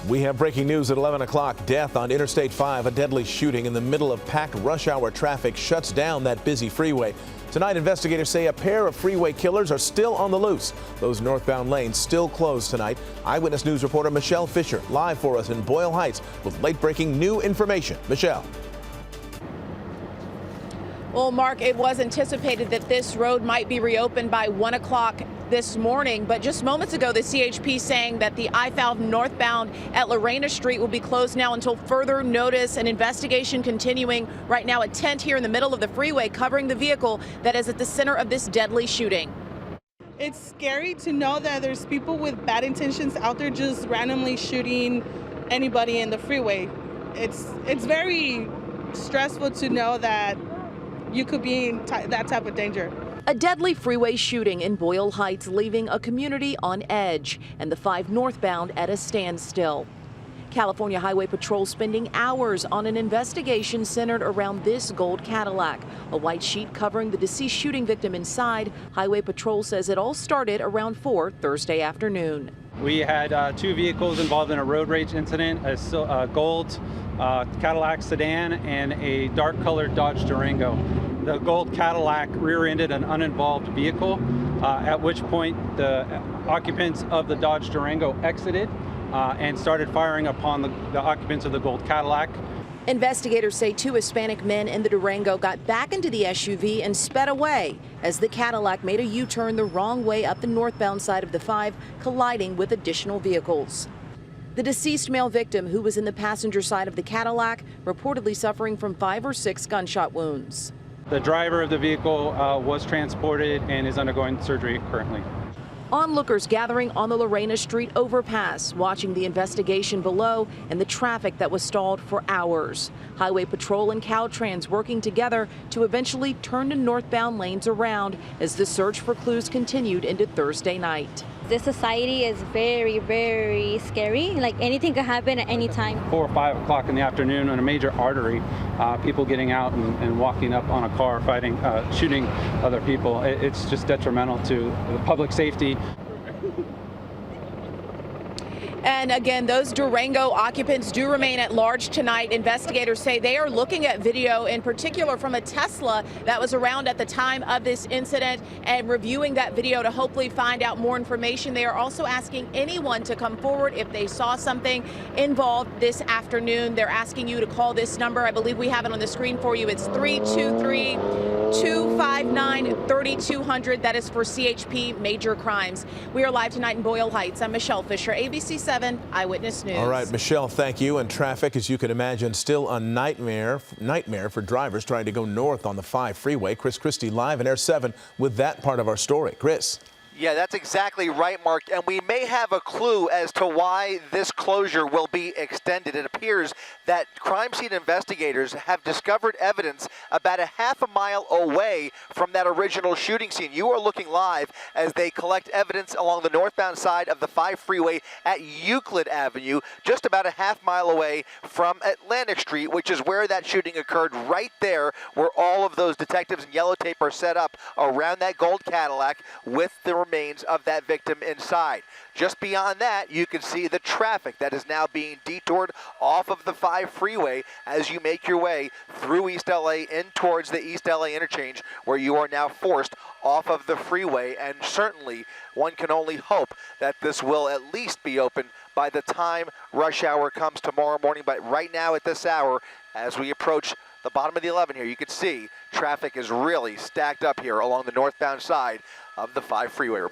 We have breaking news at 11 o'clock. Death on Interstate 5. A deadly shooting in the middle of packed rush hour traffic shuts down that busy freeway. Tonight, investigators say a pair of freeway killers are still on the loose. Those northbound lanes still closed tonight. Eyewitness News reporter Michelle Fisher live for us in Boyle Heights with late-breaking new information. Michelle. Well, Mark, it was anticipated that this road might be reopened by 1 o'clock this morning, but just moments ago, the CHP saying that the I-5 northbound at Lorena Street will be closed now until further notice. An investigation continuing right now. A tent here in the middle of the freeway covering the vehicle that is at the center of this deadly shooting. It's scary to know that there's people with bad intentions out there just randomly shooting anybody in the freeway. It's very stressful to know that you could be in that type of danger. A deadly freeway shooting in Boyle Heights, leaving a community on edge, and the 5 northbound at a standstill. California Highway Patrol spending hours on an investigation centered around this gold Cadillac. A white sheet covering the deceased shooting victim inside. Highway Patrol says it all started around 4 Thursday afternoon. We had 2 vehicles involved in a road rage incident, a gold Cadillac sedan and a dark-colored Dodge Durango. The gold Cadillac rear-ended an uninvolved vehicle, at which point the occupants of the Dodge Durango exited and started firing upon the occupants of the gold Cadillac. Investigators say 2 Hispanic men in the Durango got back into the SUV and sped away as the Cadillac made a U-turn the wrong way up the northbound side of the 5, colliding with additional vehicles. The deceased male victim, who was in the passenger side of the Cadillac, reportedly suffering from 5 or 6 gunshot wounds. The driver of the vehicle was transported and is undergoing surgery currently. Onlookers gathering on the Lorena Street overpass, watching the investigation below and the traffic that was stalled for hours. Highway Patrol and Caltrans working together to eventually turn the northbound lanes around as the search for clues continued into Thursday night. This society is very, very scary. Like anything could happen at any time. 4 or 5 o'clock in the afternoon on a major artery, people getting out and walking up on a car, fighting, shooting other people. It's just detrimental to the public safety. And again, those Durango occupants do remain at large tonight. Investigators say they are looking at video, in particular from a Tesla that was around at the time of this incident, and reviewing that video to hopefully find out more information. They are also asking anyone to come forward if they saw something involved this afternoon. They're asking you to call this number. I believe we have it on the screen for you. It's 323-259-3200. That is for CHP Major Crimes. We are live tonight in Boyle Heights. I'm Michelle Fisher, ABC 7 Eyewitness News. All right, Michelle, thank you. And traffic, as you can imagine, still a nightmare for drivers trying to go north on the 5 freeway. Chris Christie live in Air 7 with that part of our story. Chris. Yeah, that's exactly right, Mark. And we may have a clue as to why this closure will be extended. It appears that crime scene investigators have discovered evidence about a half a mile away from that original shooting scene. You are looking live as they collect evidence along the northbound side of the 5 freeway at Euclid Avenue, just about a half mile away from Atlantic Street, which is where that shooting occurred, right there where all of those detectives in yellow tape are set up around that gold Cadillac with the remains of that victim inside. Just beyond that, you can see the traffic that is now being detoured off of the 5 freeway as you make your way through East LA in towards the East LA interchange, where you are now forced off of the freeway. And certainly one can only hope that this will at least be open by the time rush hour comes tomorrow morning. But right now at this hour, as we approach the bottom of the 11 here, you can see traffic is really stacked up here along the northbound side of the 5 freeway.